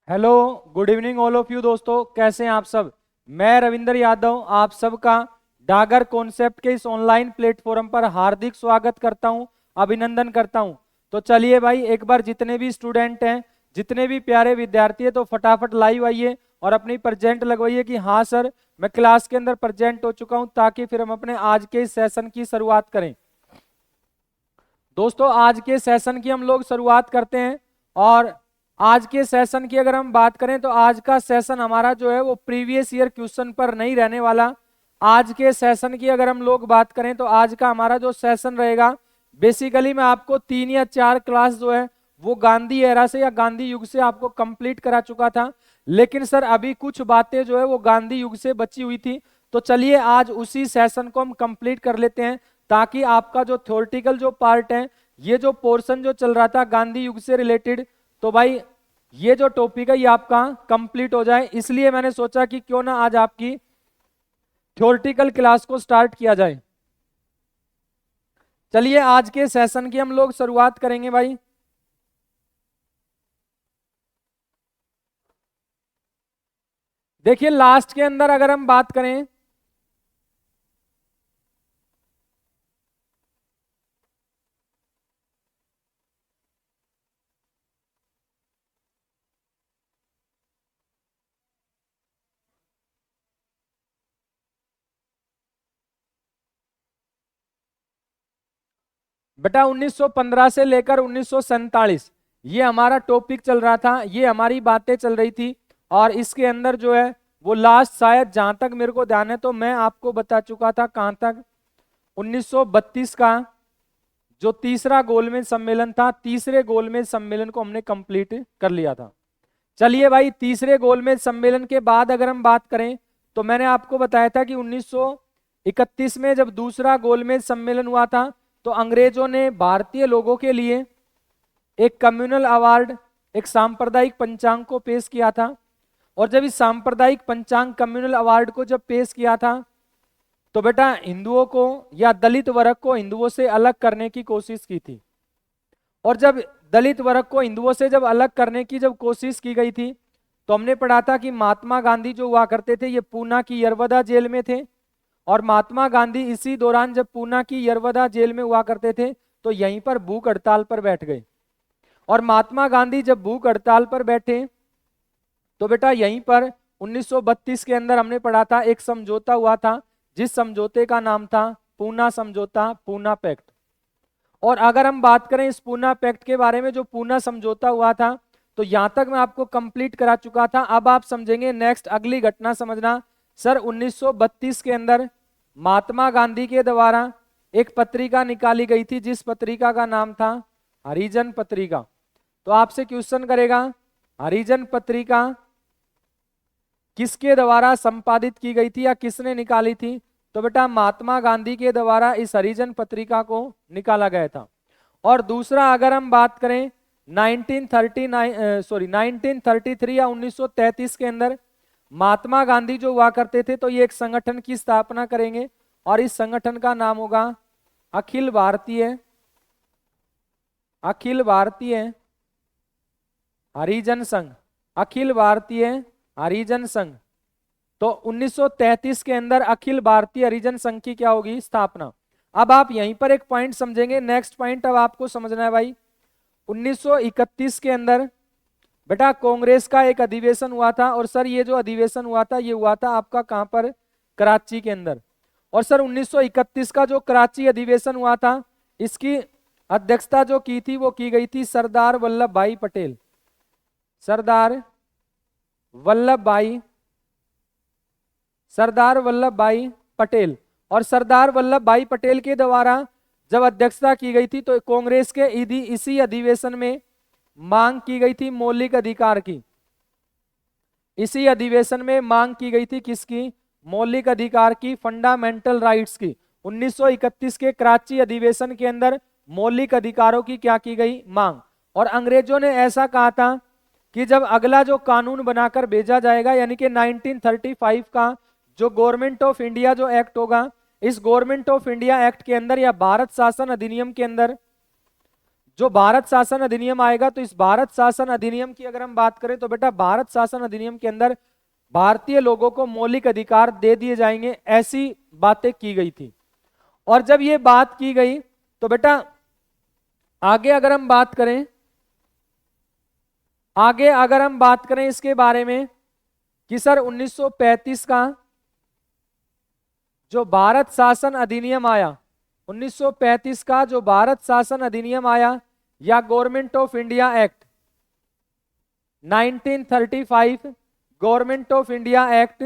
Hello, good evening all of you दोस्तों, कैसे हैं आप सब। मैं रविंद्र यादव आप सबका डागर कॉन्सेप्ट के इस ऑनलाइन प्लेटफॉर्म पर हार्दिक स्वागत करता हूं, अभिनंदन करता हूं। तो चलिए भाई, एक बार जितने भी स्टूडेंट हैं, जितने भी प्यारे विद्यार्थी हैं, तो फटाफट लाइव आइए और अपनी प्रेजेंट लगवाइए कि हाँ सर मैं क्लास के अंदर प्रेजेंट हो चुका हूं, ताकि फिर हम अपने आज के इस सेशन की शुरुआत करें। दोस्तों आज के सेशन की हम लोग शुरुआत करते हैं। और आज के सेशन की अगर हम बात करें तो आज का सेशन हमारा जो है वो प्रीवियस ईयर क्वेश्चन पर नहीं रहने वाला। आज के सेशन की अगर हम लोग बात करें तो आज का हमारा जो सेशन रहेगा, बेसिकली मैं आपको 3 या 4 क्लास जो है वो गांधी एरा से या गांधी युग से आपको कंप्लीट करा चुका था। लेकिन सर अभी कुछ बातें जो है वो गांधी युग से बची हुई थी। तो चलिए आज उसी सेशन को हम कंप्लीट कर लेते हैं, ताकि आपका जो थ्योरेटिकल जो पार्ट है, ये जो पोर्शन जो चल रहा था गांधी युग से रिलेटेड, तो भाई ये जो टॉपिक है ये आपका कंप्लीट हो जाए। इसलिए मैंने सोचा कि क्यों ना आज आपकी थ्योरेटिकल क्लास को स्टार्ट किया जाए। चलिए आज के सेशन की हम लोग शुरुआत करेंगे भाई। देखिए लास्ट के अंदर अगर हम बात करें, बेटा 1915 से लेकर 1947 ये हमारा टॉपिक चल रहा था, ये हमारी बातें चल रही थी। और इसके अंदर जो है वो लास्ट शायद जहां तक मेरे को ध्यान है तो मैं आपको बता चुका था कहां तक, 1932 का जो तीसरा गोलमेज सम्मेलन था, तीसरे गोलमेज सम्मेलन को हमने कंप्लीट कर लिया था। चलिए भाई, तीसरे गोलमेज सम्मेलन के बाद अगर हम बात करें तो मैंने आपको बताया था कि 1931 में जब दूसरा गोलमेज सम्मेलन हुआ था, तो अंग्रेजों ने भारतीय लोगों के लिए एक कम्युनल अवार्ड, एक सांप्रदायिक पंचांग को पेश किया था। और जब इस सांप्रदायिक पंचांग कम्युनल अवार्ड को जब पेश किया था, तो बेटा हिंदुओं को या दलित वर्ग को हिंदुओं से अलग करने की कोशिश की थी। और जब दलित वर्ग को हिंदुओं से जब अलग करने की जब कोशिश की गई थी, तो हमने पढ़ा था कि महात्मा गांधी जो हुआ करते थे ये पूना की यरवदा जेल में थे। और महात्मा गांधी इसी दौरान जब पूना की यरवदा जेल में हुआ करते थे, तो यहीं पर भूख हड़ताल पर बैठ गए। और महात्मा गांधी जब भूख हड़ताल पर बैठे, तो बेटा यहीं पर 1932 के अंदर हमने पढ़ा था एक समझौता हुआ था, जिस समझौते का नाम था पूना समझौता, पूना पैक्ट। और अगर हम बात करें इस पूना पैक्ट के बारे में, जो पूना समझौता हुआ था, तो यहां तक मैं आपको कंप्लीट करा चुका था। अब आप समझेंगे नेक्स्ट अगली घटना समझना। सर 1932 के अंदर महात्मा गांधी के द्वारा एक पत्रिका निकाली गई थी, जिस पत्रिका का नाम था हरिजन पत्रिका। तो आपसे क्वेश्चन करेगा, हरिजन पत्रिका किसके द्वारा संपादित की गई थी या किसने निकाली थी? तो बेटा महात्मा गांधी के द्वारा इस हरिजन पत्रिका को निकाला गया था। और दूसरा अगर हम बात करें 1933 या 1933 के अंदर महात्मा गांधी जो हुआ करते थे, तो ये एक संगठन की स्थापना करेंगे और इस संगठन का नाम होगा अखिल भारतीय हरिजन संघ, अखिल भारतीय हरिजन संघ। तो 1933 के अंदर अखिल भारतीय हरिजन संघ की क्या होगी? स्थापना। अब आप यहीं पर एक पॉइंट समझेंगे, नेक्स्ट पॉइंट अब आपको समझना है भाई। 1931 के अंदर बेटा कांग्रेस का एक अधिवेशन हुआ था। और सर ये जो अधिवेशन हुआ था ये हुआ था आपका कहां पर? कराची के अंदर। और सर 1931 का जो कराची अधिवेशन हुआ था, इसकी अध्यक्षता जो की थी वो की गई थी सरदार वल्लभ भाई पटेल, सरदार वल्लभ भाई पटेल। और सरदार वल्लभ भाई पटेल के द्वारा जब अध्यक्षता की गई थी, तो कांग्रेस के इसी अधिवेशन में मांग की गई थी मौलिक अधिकार की। इसी अधिवेशन में मांग की गई थी किसकी? मौलिक अधिकार की, फंडामेंटल राइट्स की। 1931 के कराची अधिवेशन के अंदर मौलिक अधिकारों की क्या की गई? मांग। और अंग्रेजों ने ऐसा कहा था कि जब अगला जो कानून बनाकर भेजा जाएगा, यानी कि 1935 का जो गवर्नमेंट ऑफ इंडिया जो एक्ट होगा, इस गवर्नमेंट ऑफ इंडिया एक्ट के अंदर या भारत शासन अधिनियम के अंदर जो भारत शासन अधिनियम आएगा, तो इस भारत शासन अधिनियम की अगर हम बात करें तो बेटा भारत शासन अधिनियम के अंदर भारतीय लोगों को मौलिक अधिकार दे दिए जाएंगे, ऐसी बातें की गई थी। और जब ये बात की गई तो बेटा आगे अगर हम बात करें, आगे अगर हम बात करें इसके बारे में कि सर 1935 का जो भारत शासन अधिनियम आया, 1935 का जो भारत शासन अधिनियम आया या government of India act 1935, government of India act,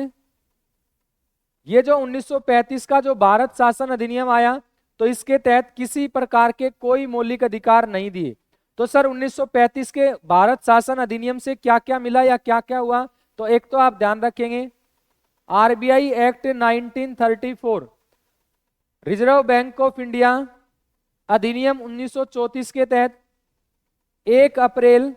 ये जो 1935 का जो भारत शासन अधिनियम आया, तो इसके तहत किसी प्रकार के कोई मौलिक अधिकार नहीं दिए। तो सर 1935 के भारत शासन अधिनियम से क्या क्या मिला या क्या क्या हुआ, तो एक तो आप ध्यान रखेंगे RBI act 1934, reserve bank of India अधिनियम 1934 के तहत 1 अप्रैल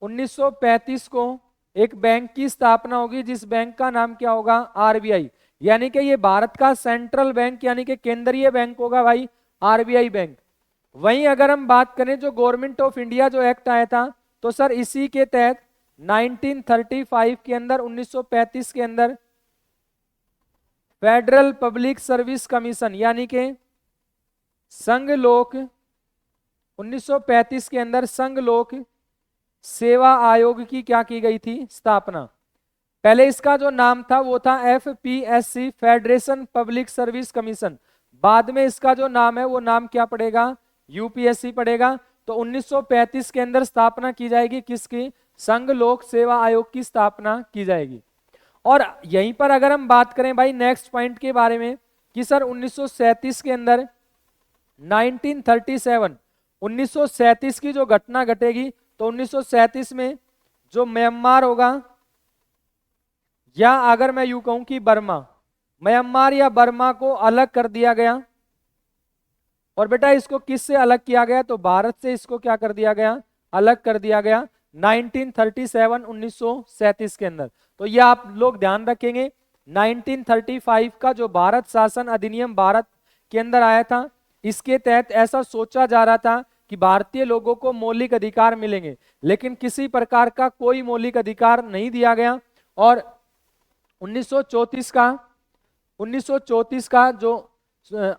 1935 को एक बैंक की स्थापना होगी, जिस बैंक का नाम क्या होगा, आरबीआई। यानी कि ये भारत का सेंट्रल बैंक यानी कि केंद्रीय बैंक होगा भाई, आरबीआई बैंक। वहीं अगर हम बात करें जो गवर्नमेंट ऑफ इंडिया जो एक्ट आया था, तो सर इसी के तहत 1935 के अंदर, 1935 के अंदर फेडरल पब्लिक सर्विस कमीशन यानी कि संघ लोक, 1935 के अंदर संघ लोक सेवा आयोग की क्या की गई थी, स्थापना। पहले इसका जो नाम था वो था FPSC, federation public service commission. बाद में इसका जो नाम है वो नाम क्या पड़ेगा, यूपीएससी पड़ेगा। तो 1935 के अंदर स्थापना की जाएगी किसकी, संघ लोक सेवा आयोग की स्थापना की जाएगी। और यहीं पर अगर हम बात करें भाई नेक्स्ट पॉइंट के बारे में कि सर 1937 के अंदर 1937 की जो घटना घटेगी, तो 1937 में जो म्यांमार होगा, या अगर मैं यूं कहूं कि बर्मा, म्यांमार या बर्मा को अलग कर दिया गया। और बेटा इसको किससे अलग किया गया, तो भारत से इसको क्या कर दिया गया, अलग कर दिया गया 1937 के अंदर। तो ये आप लोग ध्यान रखेंगे 1935 का जो भारत शासन अधिनियम भारत के अंदर आया था, इसके तहत ऐसा सोचा जा रहा था कि भारतीय लोगों को मौलिक अधिकार मिलेंगे, लेकिन किसी प्रकार का कोई मौलिक अधिकार नहीं दिया गया। और 1934 का जो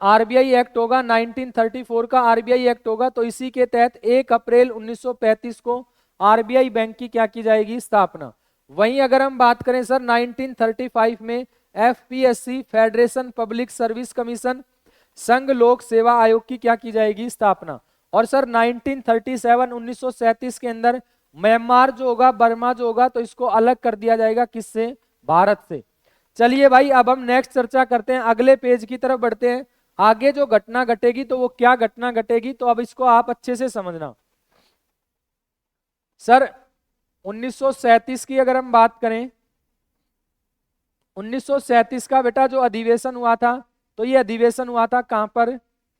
आरबीआई एक्ट होगा, 1934 का आरबीआई एक्ट होगा, तो इसी के तहत 1 अप्रैल 1935 को आरबीआई बैंक की क्या की जाएगी, स्थापना। वहीं अगर हम बात करें सर 1935 में FPSC, federation public service commission, संघ लोक सेवा आयोग की क्या की जाएगी, स्थापना। और सर 1937 के अंदर म्यांमार जो होगा, बर्मा जो होगा, तो इसको अलग कर दिया जाएगा किससे, भारत से। चलिए भाई अब हम नेक्स्ट चर्चा करते हैं, अगले पेज की तरफ बढ़ते हैं। आगे जो घटना घटेगी तो वो क्या घटना घटेगी, तो अब इसको आप अच्छे से समझना। सर 1937 की अगर हम बात करें, 1937 का बेटा जो अधिवेशन हुआ था, तो ये अधिवेशन हुआ था कहां पर,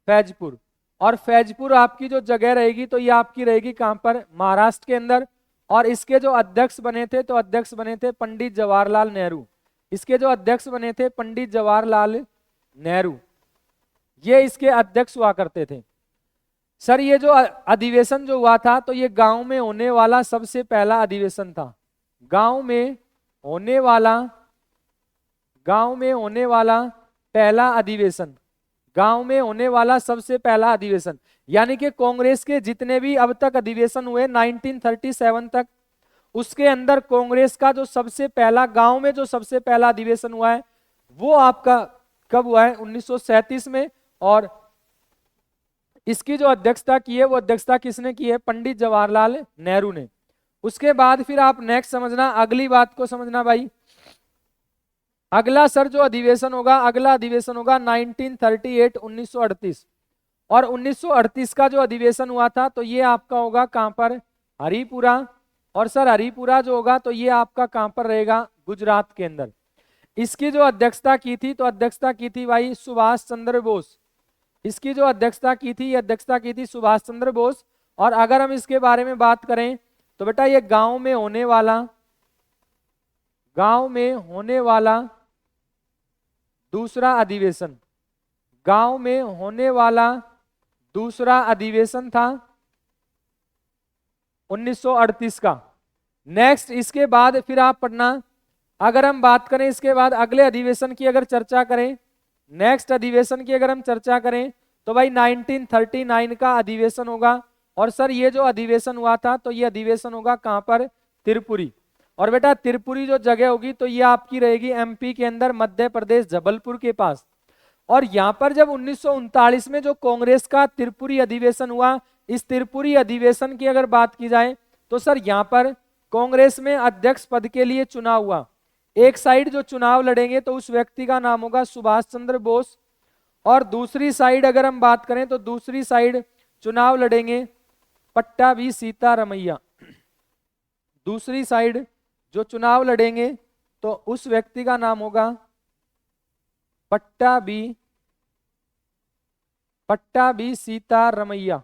फैजपुर। और फैजपुर आपकी जो जगह रहेगी तो ये आपकी रहेगी कहां पर, महाराष्ट्र के अंदर। और इसके जो अध्यक्ष बने थे, तो अध्यक्ष बने थे पंडित जवाहरलाल नेहरू। इसके जो अध्यक्ष बने थे पंडित जवाहरलाल नेहरू, ये इसके अध्यक्ष हुआ करते थे। सर ये जो अधिवेशन जो हुआ था, तो ये गांव में होने वाला सबसे पहला अधिवेशन था। गांव में होने वाला पहला अधिवेशन, गांव में होने वाला सबसे पहला अधिवेशन। यानी कि कांग्रेस के जितने भी अब तक अधिवेशन हुए 1937 तक, उसके अंदर कांग्रेस का जो सबसे पहला गांव में जो सबसे पहला अधिवेशन हुआ है वो आपका कब हुआ है, 1937 में। और इसकी जो अध्यक्षता की है वो अध्यक्षता किसने की है, पंडित जवाहरलाल नेहरू ने। उसके बाद फिर आप नेक्स्ट समझना, अगली बात को समझना भाई। अगला सर जो अधिवेशन होगा, अगला अधिवेशन होगा 1938 और 1938 का जो अधिवेशन हुआ था, तो ये आपका होगा कहां पर, हरिपुरा। और सर हरिपुरा जो होगा तो ये आपका कहां पर रहेगा, गुजरात के अंदर। इसकी जो अध्यक्षता की थी, तो अध्यक्षता की थी भाई सुभाष चंद्र बोस। इसकी जो अध्यक्षता की थी, ये अध्यक्षता की थी सुभाष चंद्र बोस। और अगर हम इसके बारे में बात करें तो बेटा ये गांव में होने वाला दूसरा अधिवेशन, गांव में होने वाला दूसरा अधिवेशन था 1938 का। नेक्स्ट इसके बाद फिर आप पढ़ना, अगर हम बात करें इसके बाद अगले अधिवेशन की अगर चर्चा करें, नेक्स्ट अधिवेशन की अगर हम चर्चा करें तो भाई 1939 का अधिवेशन होगा। और सर ये जो अधिवेशन हुआ था तो ये अधिवेशन होगा कहां पर, त्रिपुरी। और बेटा त्रिपुरी जो जगह होगी तो ये आपकी रहेगी एमपी के अंदर, मध्य प्रदेश जबलपुर के पास। और यहां पर जब 1939 में जो कांग्रेस का त्रिपुरी अधिवेशन हुआ, इस त्रिपुरी अधिवेशन की अगर बात की जाए तो सर यहां पर कांग्रेस में अध्यक्ष पद के लिए चुनाव हुआ। एक साइड जो चुनाव लड़ेंगे तो उस व्यक्ति का नाम होगा सुभाष चंद्र बोस, और दूसरी साइड अगर हम बात करें तो दूसरी साइड चुनाव लड़ेंगे पट्टाभी सीतारमैया। दूसरी साइड जो चुनाव लड़ेंगे तो उस व्यक्ति का नाम होगा पट्टाभी सीतारमैया,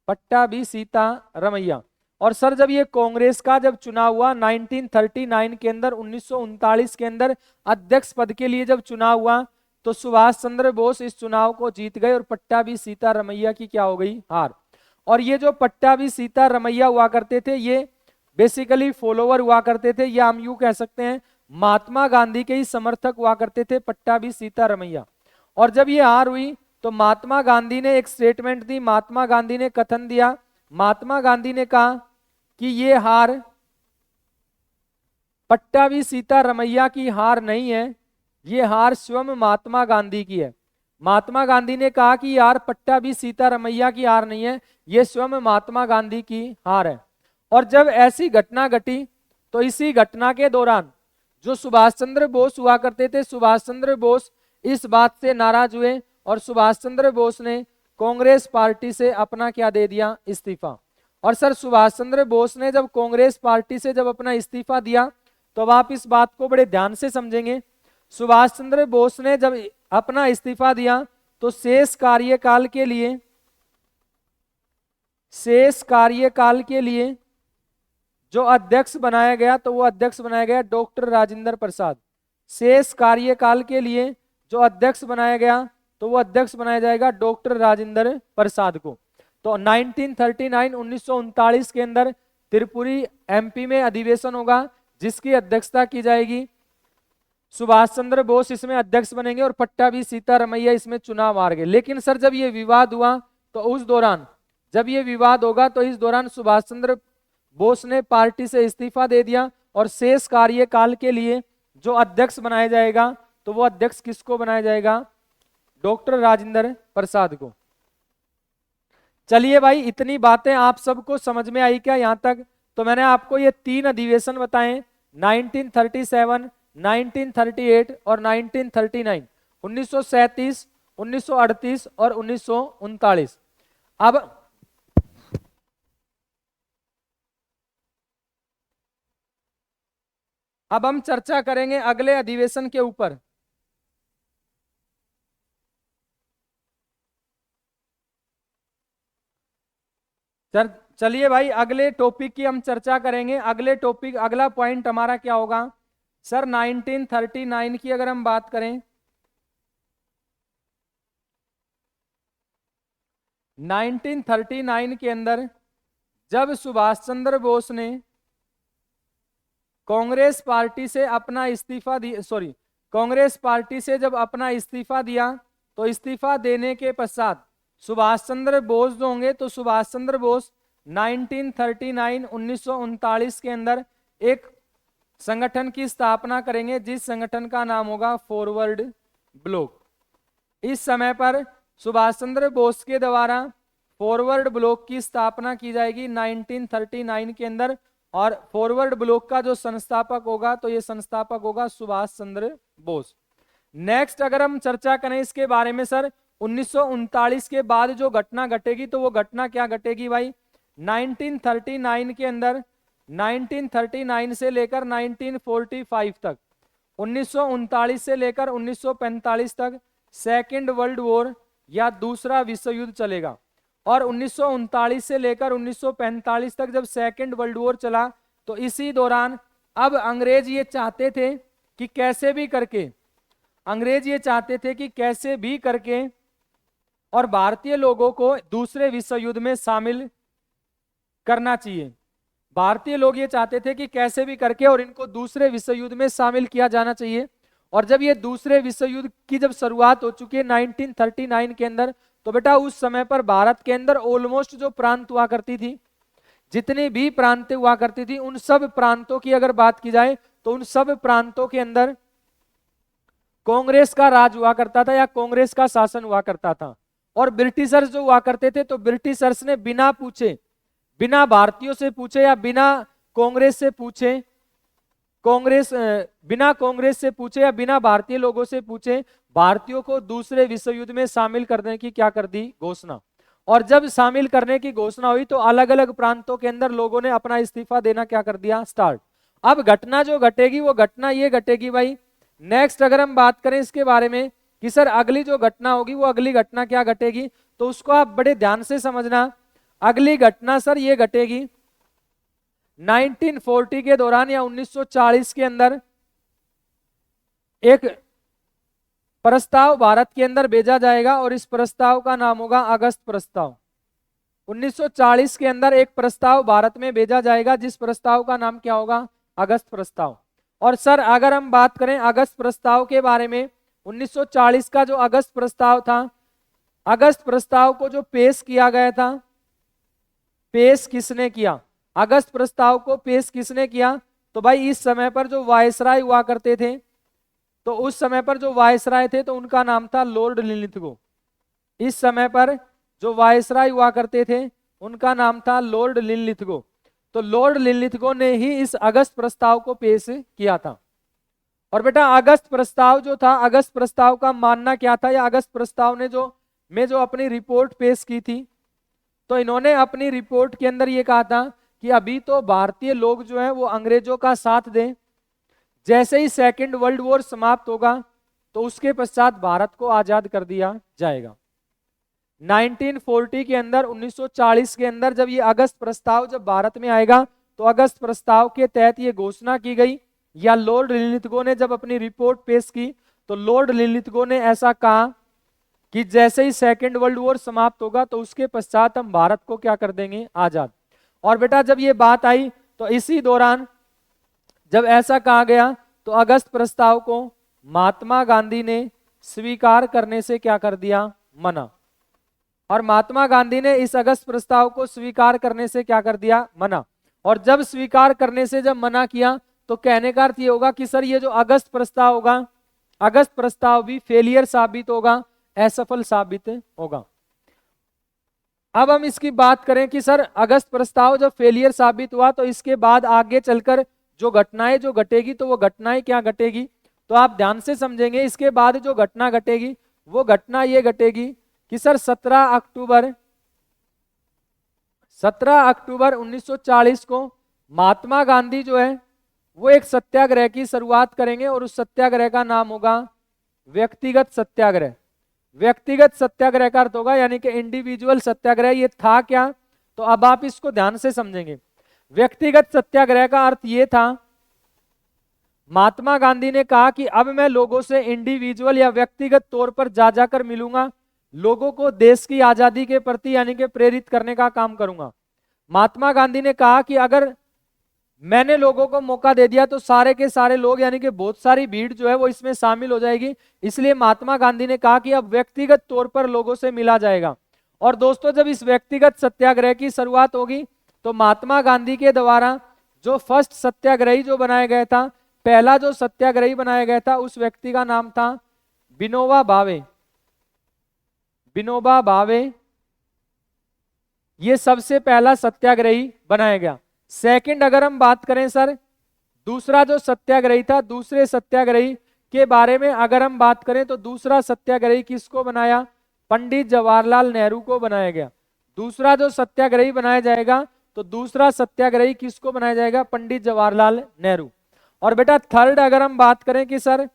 पट्टाभी सीतारमैया। और सर जब ये कांग्रेस का जब चुनाव हुआ 1939 के अंदर, 1939 के अंदर अध्यक्ष पद के लिए जब चुनाव हुआ तो सुभाष चंद्र बोस इस चुनाव को जीत गए और पट्टाभी सीतारमैया की क्या हो गई, हार। और ये जो पट्टाभी सीतारमैया हुआ करते थे ये बेसिकली फॉलोवर हुआ करते थे, या हम यूं कह सकते हैं महात्मा गांधी के ही समर्थक हुआ करते थे पट्टाभी सीतारमैया। और जब ये हार हुई तो महात्मा गांधी ने एक स्टेटमेंट दी, महात्मा गांधी ने कथन दिया, महात्मा गांधी ने कहा कि ये हार पट्टाभी सीतारमैया की हार नहीं है, ये हार स्वयं महात्मा गांधी की है। महात्मा गांधी ने कहा कि यार पट्टाभी सीतारमैया की हार नहीं है, ये स्वयं महात्मा गांधी की हार है। और जब ऐसी घटना घटी तो इसी घटना के दौरान जो सुभाष चंद्र बोस हुआ करते थे, सुभाष चंद्र बोस इस बात से नाराज हुए और सुभाष चंद्र बोस ने कांग्रेस पार्टी से अपना क्या दे दिया, इस्तीफा। और सर सुभाष चंद्र बोस ने जब कांग्रेस पार्टी से जब अपना इस्तीफा दिया तो अब आप इस बात को बड़े ध्यान से समझेंगे, सुभाष चंद्र बोस ने जब अपना इस्तीफा दिया तो शेष कार्यकाल के लिए जो अध्यक्ष बनाया गया तो वो अध्यक्ष बनाया गया डॉक्टर राजेंद्र प्रसाद। शेष कार्यकाल के लिए जो अध्यक्ष बनाया गया तो वो अध्यक्ष बनाया जाएगा डॉक्टर राजेंद्र प्रसाद को। तो 1939 के अंदर त्रिपुरी एमपी में अधिवेशन होगा जिसकी अध्यक्षता की जाएगी, सुभाष चंद्र बोस इसमें अध्यक्ष बनेंगे और पट्टाभी सीतारमैया इसमें चुनाव हार गए। लेकिन सर जब ये विवाद हुआ तो उस दौरान, जब ये विवाद होगा तो इस दौरान सुभाष चंद्र बोस ने पार्टी से इस्तीफा दे दिया और शेष कार्यकाल के लिए जो अध्यक्ष बनाया जाएगा तो वो अध्यक्ष किसको बनाया जाएगा, डॉक्टर राजेंद्र प्रसाद को। चलिए भाई इतनी बातें आप सबको समझ में आई क्या यहां तक? तो मैंने आपको ये 3 अधिवेशन बताए, 1937, 1938 और 1939, 1937, 1938 और 1939। अब हम चर्चा करेंगे अगले अधिवेशन के ऊपर। चलिए भाई अगले टॉपिक की हम चर्चा करेंगे। अगले टॉपिक, अगला पॉइंट हमारा क्या होगा सर, 1939 की अगर हम बात करें, 1939 के अंदर जब सुभाष चंद्र बोस ने कांग्रेस पार्टी से अपना इस्तीफा दिया, कांग्रेस पार्टी से जब अपना इस्तीफा दिया तो इस्तीफा देने के पश्चात सुभाष चंद्र बोस जो होंगे तो सुभाष चंद्र बोस 1939 के अंदर एक संगठन की स्थापना करेंगे जिस संगठन का नाम होगा फॉरवर्ड ब्लॉक। इस समय पर सुभाष चंद्र बोस के द्वारा फॉरवर्ड ब्लॉक की स्थापना की जाएगी 1939 के अंदर, और फॉरवर्ड ब्लॉक का जो संस्थापक होगा तो ये संस्थापक होगा सुभाष चंद्र बोस। नेक्स्ट अगर हम चर्चा करें इसके बारे में सर, 1939 के बाद जो घटना घटेगी तो वो घटना क्या घटेगी भाई, 1939 के अंदर 1939 से लेकर 1945 तक, 1939 से लेकर 1945 तक सेकेंड वर्ल्ड वॉर या दूसरा विश्व युद्ध चलेगा। और 1939 से लेकर 1945 तक जब सेकेंड वर्ल्ड वॉर चला तो इसी दौरान अब अंग्रेज ये चाहते थे कि कैसे भी करके अंग्रेज ये चाहते थे कि कैसे भी करके और भारतीय लोगों को दूसरे विश्व युद्ध में शामिल करना चाहिए। भारतीय लोग ये चाहते थे कि कैसे भी करके और इनको दूसरे विश्व युद्ध में शामिल किया जाना चाहिए। और जब ये दूसरे विश्व युद्ध की जब शुरुआत हो चुकी है 1939 के अंदर, तो बेटा उस समय पर भारत के अंदर ऑलमोस्ट जो प्रांत हुआ करती थी, जितनी भी प्रांतें हुआ करती थी, उन सब प्रांतों की अगर बात की जाए तो उन सब प्रांतों के अंदर कांग्रेस का राज हुआ करता था या कांग्रेस का शासन हुआ करता था। और ब्रिटिशर्स जो हुआ करते थे, तो ब्रिटिशर्स ने बिना पूछे, बिना भारतीयों से पूछे या बिना कांग्रेस से पूछे, बिना कांग्रेस से पूछे या बिना भारतीय लोगों से पूछे भारतीयों को दूसरे विश्व युद्ध में शामिल करने की क्या कर दी, घोषणा। और जब शामिल करने की घोषणा हुई तो अलग अलग प्रांतों के अंदर लोगों ने अपना इस्तीफा देना क्या कर दिया, स्टार्ट। अब घटना जो घटेगी वो घटना ये घटेगी भाई, नेक्स्ट अगर हम बात करें इसके बारे में कि सर अगली जो घटना होगी वो अगली घटना क्या घटेगी, तो उसको आप बड़े ध्यान से समझना। अगली घटना सर ये घटेगी 1940 के दौरान या 1940 के अंदर एक प्रस्ताव भारत के अंदर भेजा जाएगा और इस प्रस्ताव का नाम होगा अगस्त प्रस्ताव। 1940 के अंदर एक प्रस्ताव भारत में भेजा जाएगा जिस प्रस्ताव का नाम क्या होगा, अगस्त प्रस्ताव। और सर अगर हम बात करें अगस्त प्रस्ताव के बारे में, 1940 का जो अगस्त प्रस्ताव था, अगस्त प्रस्ताव को जो पेश किया गया था, पेश किसने किया, अगस्त प्रस्ताव को पेश किसने किया, तो भाई इस समय पर जो वायसराय हुआ करते थे, तो उस समय पर जो वायसराय थे तो उनका नाम था लॉर्ड लिनलिथगो। इस समय पर जो वायसराय हुआ करते थे उनका नाम था लॉर्ड लिनलिथगो। तो लॉर्ड लिनलिथगो ने ही इस अगस्त प्रस्ताव को पेश किया था। और बेटा अगस्त प्रस्ताव जो था, अगस्त प्रस्ताव का मानना क्या था, या अगस्त प्रस्ताव ने जो अपनी रिपोर्ट पेश की थी, तो इन्होंने अपनी रिपोर्ट के अंदर ये कहा था कि अभी तो भारतीय लोग जो है वो अंग्रेजों का साथ दें, जैसे ही सेकेंड वर्ल्ड वॉर समाप्त होगा तो उसके पश्चात भारत को आजाद कर दिया जाएगा। 1940 के अंदर, 1940 के अंदर जब ये अगस्त प्रस्ताव जब भारत में आएगा तो अगस्त प्रस्ताव के तहत ये घोषणा की गई, या लॉर्ड लिनलिथगो ने जब अपनी रिपोर्ट पेश की तो लॉर्ड लिनलिथगो ने ऐसा कहा कि जैसे ही सेकेंड वर्ल्ड वॉर समाप्त होगा तो उसके पश्चात हम भारत को क्या कर देंगे, आजाद। और बेटा जब ये बात आई तो इसी दौरान जब ऐसा कहा गया तो अगस्त प्रस्ताव को महात्मा गांधी ने स्वीकार करने से क्या कर दिया, मना। और महात्मा गांधी ने इस अगस्त प्रस्ताव को स्वीकार करने से क्या कर दिया, मना। और जब स्वीकार करने से जब मना किया तो कहने का अर्थ ये होगा कि सर ये जो अगस्त प्रस्ताव होगा, अगस्त प्रस्ताव भी फेलियर साबित होगा, असफल साबित होगा। अब हम इसकी बात करें कि सर अगस्त प्रस्ताव जब फेलियर साबित हुआ तो इसके बाद आगे चलकर जो घटनाएं जो घटेगी तो वो घटनाएं क्या घटेगी, तो आप ध्यान से समझेंगे। इसके बाद जो घटना घटेगी वो घटना ये घटेगी कि सर 17 अक्टूबर 1940 को महात्मा गांधी जो है वो एक सत्याग्रह की शुरुआत करेंगे और उस सत्याग्रह का नाम होगा व्यक्तिगत सत्याग्रह। व्यक्तिगत सत्याग्रह का अर्थ होगा यानी कि इंडिविजुअल सत्याग्रह। ये था क्या, तो अब आप इसको ध्यान से समझेंगे। व्यक्तिगत सत्याग्रह का अर्थ ये था, महात्मा गांधी ने कहा कि अब मैं लोगों से इंडिविजुअल या व्यक्तिगत तौर पर जा जाकर मिलूंगा, लोगों को देश की आजादी के प्रति यानी कि प्रेरित करने का काम करूंगा। महात्मा गांधी ने कहा कि अगर मैंने लोगों को मौका दे दिया तो सारे के सारे लोग यानी कि बहुत सारी भीड़ जो है वो इसमें शामिल हो जाएगी, इसलिए महात्मा गांधी ने कहा कि अब व्यक्तिगत तौर पर लोगों से मिला जाएगा। और दोस्तों जब इस व्यक्तिगत सत्याग्रह की शुरुआत होगी तो महात्मा गांधी के द्वारा जो फर्स्ट सत्याग्रही जो बनाया गया था, पहला जो सत्याग्रही बनाया गया था उस व्यक्ति का नाम था विनोबा भावे। विनोबा भावे ये सबसे पहला सत्याग्रही बनाया गया। सेकंड अगर हम बात करें सर दूसरा जो सत्याग्रही था, दूसरे सत्याग्रही के बारे में अगर हम बात करें तो दूसरा सत्याग्रही किसको बनाया, पंडित जवाहरलाल नेहरू को बनाया गया। दूसरा जो सत्याग्रही बनाया जाएगा तो दूसरा सत्याग्रही किसको बनाया जाएगा, पंडित जवाहरलाल नेहरू। और बेटा थर्ड अगर हम बात करें कि सर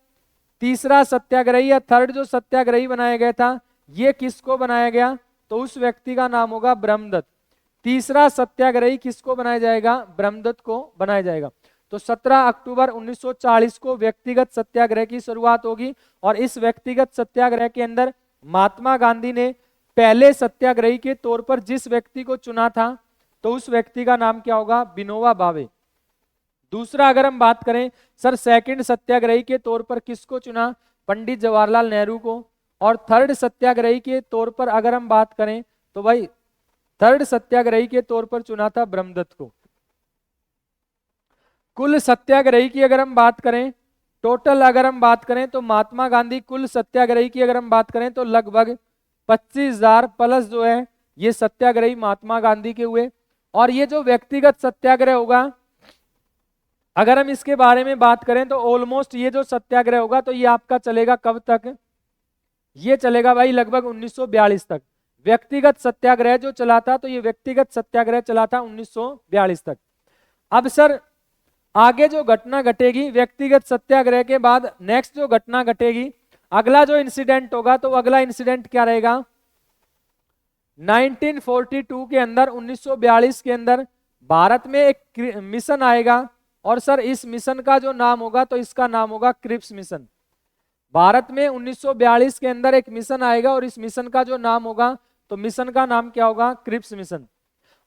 तीसरा सत्याग्रही या थर्ड जो सत्याग्रही बनाया गया था ये किसको बनाया गया, तो उस व्यक्ति का नाम होगा ब्रह्मदत्त। तीसरा सत्याग्रही किसको बनाया जाएगा, ब्रह्मदत्त को बनाया जाएगा। तो 17 अक्टूबर 1940 को व्यक्तिगत सत्याग्रह की शुरुआत होगी। और इस व्यक्तिगत सत्याग्रह के अंदर महात्मा गांधी ने पहले सत्याग्रही के तौर पर जिस व्यक्ति को चुना था, तो उस व्यक्ति का नाम क्या होगा? विनोबा भावे। दूसरा अगर हम बात करें सर सेकंड सत्याग्रही के तौर पर किसको चुना? पंडित जवाहरलाल नेहरू को। और थर्ड सत्याग्रही के तौर पर अगर हम बात करें तो भाई थर्ड सत्याग्रही के तौर पर चुना था ब्रह्मदत्त को। कुल सत्याग्रही की अगर हम बात करें, टोटल अगर हम बात करें तो महात्मा गांधी कुल सत्याग्रही की अगर हम बात करें तो लगभग 25,000 प्लस जो है ये सत्याग्रही महात्मा गांधी के हुए। और ये जो व्यक्तिगत सत्याग्रह होगा, अगर हम इसके बारे में बात करें तो ऑलमोस्ट ये जो सत्याग्रह होगा तो ये आपका चलेगा कब तक? ये चलेगा भाई लगभग 1942 तक। व्यक्तिगत सत्याग्रह जो चला था तो ये व्यक्तिगत सत्याग्रह चला था 1942 तक। अब सर आगे जो घटना घटेगी व्यक्तिगत सत्याग्रह के बाद, नेक्स्ट जो घटना घटेगी, अगला जो इंसिडेंट होगा, तो अगला इंसिडेंट क्या रहेगा? 1942 के अंदर 1942 के अंदर भारत में एक मिशन आएगा। और सर इस मिशन का जो नाम होगा तो इसका नाम होगा क्रिप्स मिशन। भारत में 1942 के अंदर एक मिशन आएगा और इस मिशन का जो नाम होगा तो मिशन का नाम क्या होगा? Cripps mission.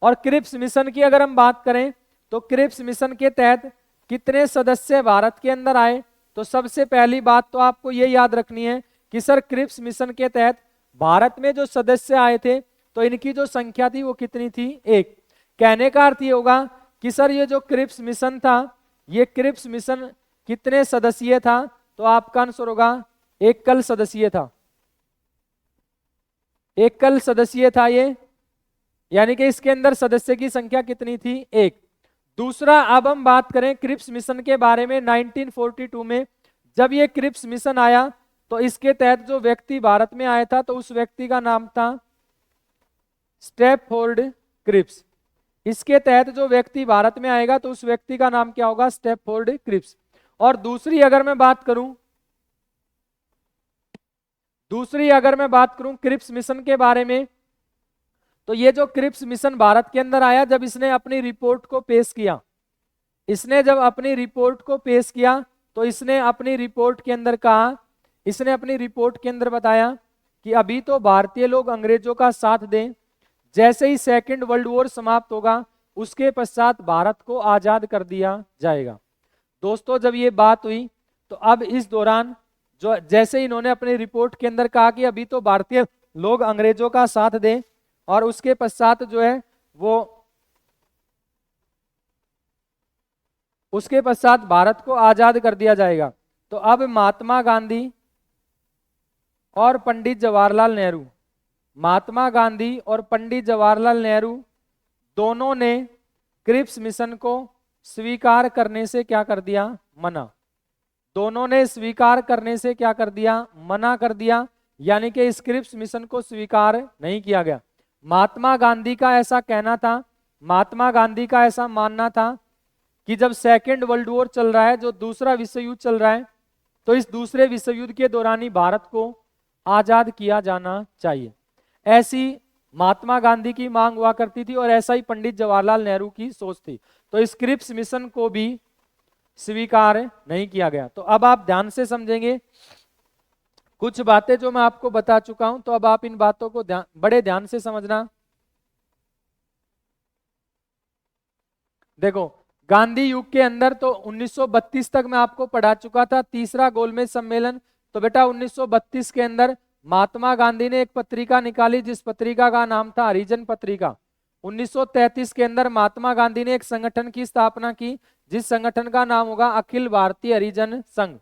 और क्रिप्स मिशन की अगर हम बात करें तो क्रिप्स मिशन के तहत कितने सदस्य भारत के अंदर आए? तो सबसे पहली बात तो आपको ये याद रखनी है कि सर क्रिप्स मिशन के तहत भारत में जो सदस्य आए थे तो इनकी जो संख्या थी वो कितनी थी? 1। कहने का अर्थ ये होगा कि सर ये जो क्रिप्स मिशन था, ये क्रिप्स मिशन कितने सदस्यीय था? तो आपका आंसर होगा एकल सदस्यीय था। एकल सदस्यीय था ये, यानी कि इसके अंदर सदस्य की संख्या कितनी थी? 1। दूसरा अब हम बात करें क्रिप्स मिशन के बारे में। 1942 में जब ये क्रिप्स मिशन आया तो इसके तहत जो व्यक्ति भारत में आया था तो उस व्यक्ति का नाम था स्टैफोर्ड क्रिप्स। इसके तहत जो व्यक्ति भारत में आएगा तो उस व्यक्ति का नाम क्या होगा? Stafford Cripps. और दूसरी अगर मैं बात करूं क्रिप्स मिशन के बारे में, तो ये जो क्रिप्स मिशन भारत के अंदर आया, जब इसने अपनी रिपोर्ट को पेश किया, तो इसने अपनी रिपोर्ट के अंदर कहा, इसने अपनी रिपोर्ट के अंदर बताया कि अभी तो भारतीय लोग अंग्रेजों का साथ दें, जैसे ही सेकेंड वर्ल्ड वॉर समाप्त होगा उसके पश्चात भारत को आजाद कर दिया जाएगा। दोस्तों जब ये बात हुई तो अब इस दौरान जो जैसे इन्होंने अपनी रिपोर्ट के अंदर कहा कि अभी तो भारतीय लोग अंग्रेजों का साथ दें और उसके पश्चात जो है वो उसके पश्चात भारत को आजाद कर दिया जाएगा, तो अब महात्मा गांधी और पंडित जवाहरलाल नेहरू, महात्मा गांधी और पंडित जवाहरलाल नेहरू दोनों ने क्रिप्स मिशन को स्वीकार करने से क्या कर दिया? मना। दोनों ने स्वीकार करने से क्या कर दिया? मना कर दिया, यानी कि इस क्रिप्स मिशन को स्वीकार नहीं किया गया। महात्मा गांधी का ऐसा कहना था, महात्मा गांधी का ऐसा मानना था कि जब सेकेंड वर्ल्ड वॉर चल रहा है, जो दूसरा विश्व युद्ध चल रहा है, तो इस दूसरे विश्व युद्ध के दौरान ही भारत को आजाद किया जाना चाहिए। ऐसी महात्मा गांधी की मांग हुआ करती थी और ऐसा ही पंडित जवाहरलाल नेहरू की सोच थी। तो इस क्रिप्स मिशन को भी स्वीकार नहीं किया गया। तो अब आप ध्यान से समझेंगे कुछ बातें जो मैं आपको बता चुका हूं, तो अब आप इन बातों को बड़े ध्यान से समझना। देखो गांधी युग के अंदर तो 1932 तक मैं आपको पढ़ा चुका था, तीसरा गोलमेज सम्मेलन। तो बेटा 1932 के अंदर महात्मा गांधी ने एक पत्रिका निकाली जिस पत्रिका का नाम था हरिजन पत्रिका। 1933 के अंदर महात्मा गांधी ने एक संगठन की स्थापना की जिस संगठन का नाम होगा अखिल भारतीय हरिजन संघ।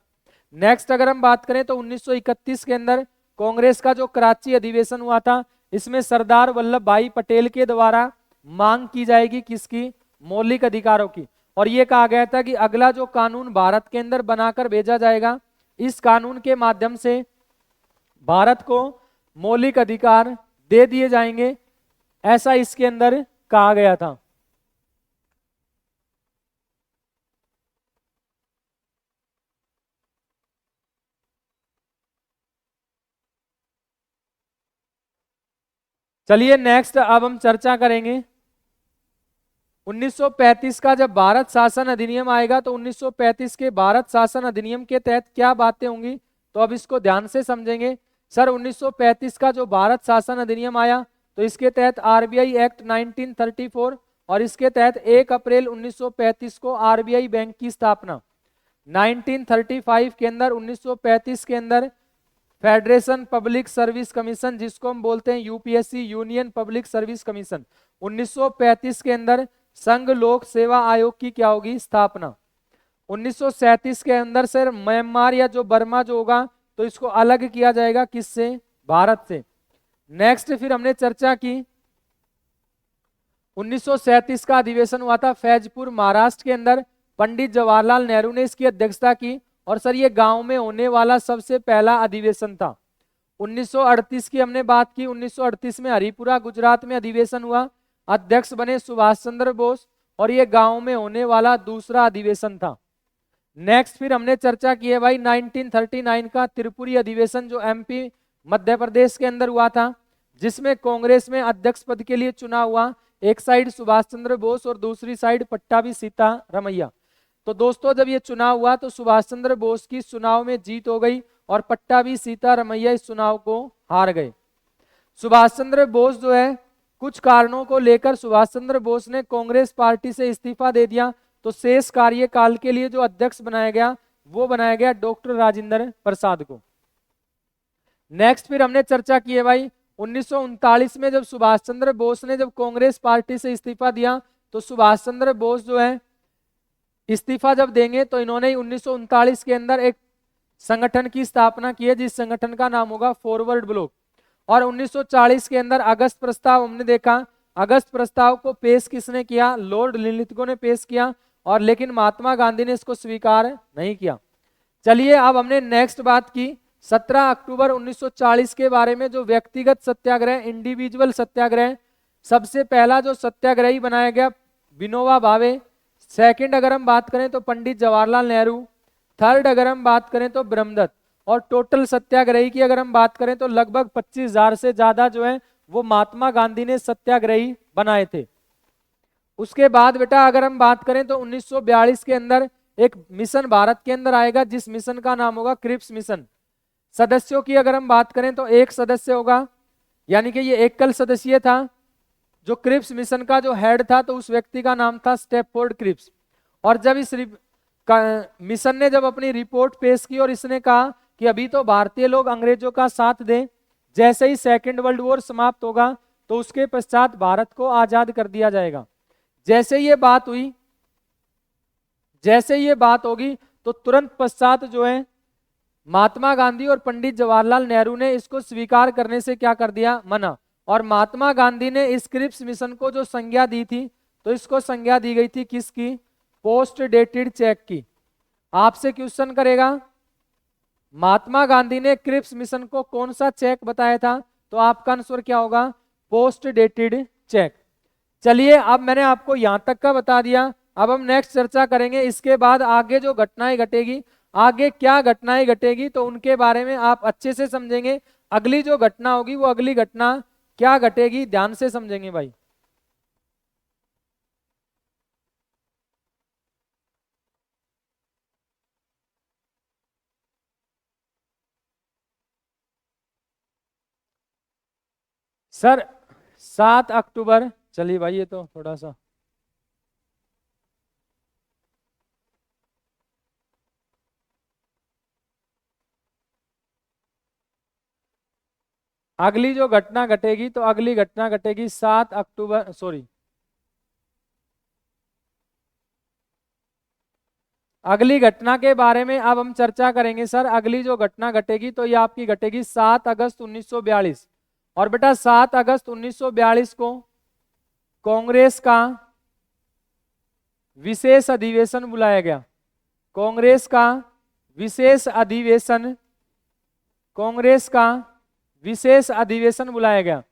नेक्स्ट अगर हम बात करें तो 1931 के अंदर कांग्रेस का जो कराची अधिवेशन हुआ था, इसमें सरदार वल्लभ भाई पटेल के द्वारा मांग की जाएगी किसकी? मौलिक अधिकारों की। और यह कहा गया था कि अगला जो कानून भारत के अंदर बनाकर भेजा जाएगा, इस कानून के माध्यम से भारत को मौलिक अधिकार दे दिए जाएंगे, ऐसा इसके अंदर कहा गया था। चलिए नेक्स्ट अब हम चर्चा करेंगे 1935 का जब भारत शासन अधिनियम आएगा तो 1935 के भारत शासन अधिनियम के तहत क्या बातें होंगी, तो अब इसको ध्यान से समझेंगे। सर 1935 का जो भारत शासन अधिनियम आया तो इसके तहत आरबीआई एक्ट 1934 और इसके तहत 1 अप्रैल 1935 को आरबीआई बैंक की स्थापना। 1935 के अंदर 1935 के अंदर फेडरेशन पब्लिक सर्विस कमीशन, जिसको हम बोलते हैं UPSC, union public service commission. 1935 के अंदर संघ लोक सेवा आयोग की क्या होगी, स्थापना। 1937 के अंदर सर म्यांमार या जो बर्मा जो होगा तो इसको अलग किया जाएगा, किससे, भारत से। नेक्स्ट फिर हमने चर्चा की 1937 का अधिवेशन हुआ था फैजपुर महाराष्ट्र के अंदर, पंडित जवाहरलाल नेहरू ने इसकी अध्यक्षता की और सर ये गांव में होने वाला सबसे पहला अधिवेशन था। 1938 की हमने बात की, 1938 में हरिपुरा गुजरात में अधिवेशन हुआ, अध्यक्ष बने सुभाष चंद्र बोस और ये गांव में होने वाला दूसरा अधिवेशन था। नेक्स्ट फिर हमने चर्चा की है भाई 1939 का त्रिपुरी अधिवेशन जो एमपी मध्य प्रदेश के अंदर हुआ था, जिसमें कांग्रेस में अध्यक्ष पद के लिए चुनाव हुआ, एक साइड सुभाष चंद्र बोस और दूसरी साइड पट्टाभी सीतारमैया। तो दोस्तों जब ये चुनाव हुआ तो सुभाष चंद्र बोस की चुनाव में जीत हो गई और पट्टाभी सीतारमैया इस चुनाव को हार गए। सुभाष चंद्र बोस जो है कुछ कारणों को लेकर सुभाष चंद्र बोस ने कांग्रेस पार्टी से इस्तीफा दे दिया, तो शेष कार्यकाल के लिए जो अध्यक्ष बनाया गया वो बनाया गया डॉक्टर राजेंद्र प्रसाद को। नेक्स्ट फिर हमने चर्चा की है भाई 1939 में जब सुभाष चंद्र बोस ने जब कांग्रेस पार्टी से इस्तीफा दिया तो सुभाष चंद्र बोस जो है इस्तीफा जब देंगे तो इन्होंने 1939 के अंदर एक संगठन की स्थापना की है, जिस संगठन का नाम होगा फॉरवर्ड ब्लॉक। और 1940 के अंदर अगस्त प्रस्ताव हमने देखा, अगस्त प्रस्ताव को पेश किसने किया, लॉर्ड लिनलिथगो ने पेश किया, और लेकिन महात्मा गांधी ने इसको स्वीकार नहीं किया। चलिए अब हमने नेक्स्ट बात की 17 अक्टूबर 1940 के बारे में, जो व्यक्तिगत सत्याग्रह, इंडिविजुअल सत्याग्रह। सबसे पहला जो सत्याग्रही बनाया गया विनोबा भावे, सेकंड अगर हम बात करें तो पंडित जवाहरलाल नेहरू, थर्ड अगर हम बात करें तो ब्रह्मदत्त, और टोटल सत्याग्रही की अगर हम बात करें तो लगभग 25,000 से ज्यादा जो है वो महात्मा गांधी ने सत्याग्रही बनाए थे। उसके बाद बेटा अगर हम बात करें तो 1942 के अंदर एक मिशन भारत के अंदर आएगा, जिस मिशन का नाम होगा क्रिप्स मिशन। सदस्यों की अगर हम बात करें तो एक सदस्य होगा, यानी कि ये एकल सदस्यीय था। जो क्रिप्स मिशन का जो हेड था तो उस व्यक्ति का नाम था स्टैफोर्ड क्रिप्स। और जब इस मिशन ने जब अपनी रिपोर्ट पेश की और इसने कहा कि अभी तो भारतीय लोग अंग्रेजों का साथ दें, जैसे ही सेकेंड वर्ल्ड वॉर समाप्त होगा तो उसके पश्चात भारत को आजाद कर दिया जाएगा। जैसे ये बात हुई, जैसे ये बात होगी तो तुरंत पश्चात जो है महात्मा गांधी और पंडित जवाहरलाल नेहरू ने इसको स्वीकार करने से क्या कर दिया, मना। और महात्मा गांधी ने इस क्रिप्स मिशन को जो संज्ञा दी थी तो इसको संज्ञा दी गई थी किसकी, पोस्ट डेटेड चेक की। आपसे क्वेश्चन करेगा महात्मा गांधी ने क्रिप्स मिशन को कौन सा चेक बताया था, तो आपका आंसर क्या होगा, पोस्ट डेटेड चेक। चलिए अब मैंने आपको यहां तक का बता दिया, अब हम नेक्स्ट चर्चा करेंगे। इसके बाद आगे जो घटनाएं घटेगी, आगे क्या घटनाएं घटेगी तो उनके बारे में आप अच्छे से समझेंगे। अगली जो घटना होगी वो अगली घटना क्या घटेगी, ध्यान से समझेंगे भाई। सर 7 अक्टूबर, चलिए भाई ये तो थोड़ा सा अगली जो घटना घटेगी तो अगली घटना घटेगी 7 अक्टूबर, सॉरी अगली घटना के बारे में अब हम चर्चा करेंगे। सर अगली जो घटना घटेगी तो ये आपकी घटेगी 7 अगस्त 1942। और बेटा 7 अगस्त 1942 को कांग्रेस का विशेष अधिवेशन बुलाया गया। कांग्रेस का विशेष अधिवेशन, कांग्रेस का विशेष अधिवेशन बुलाया गया।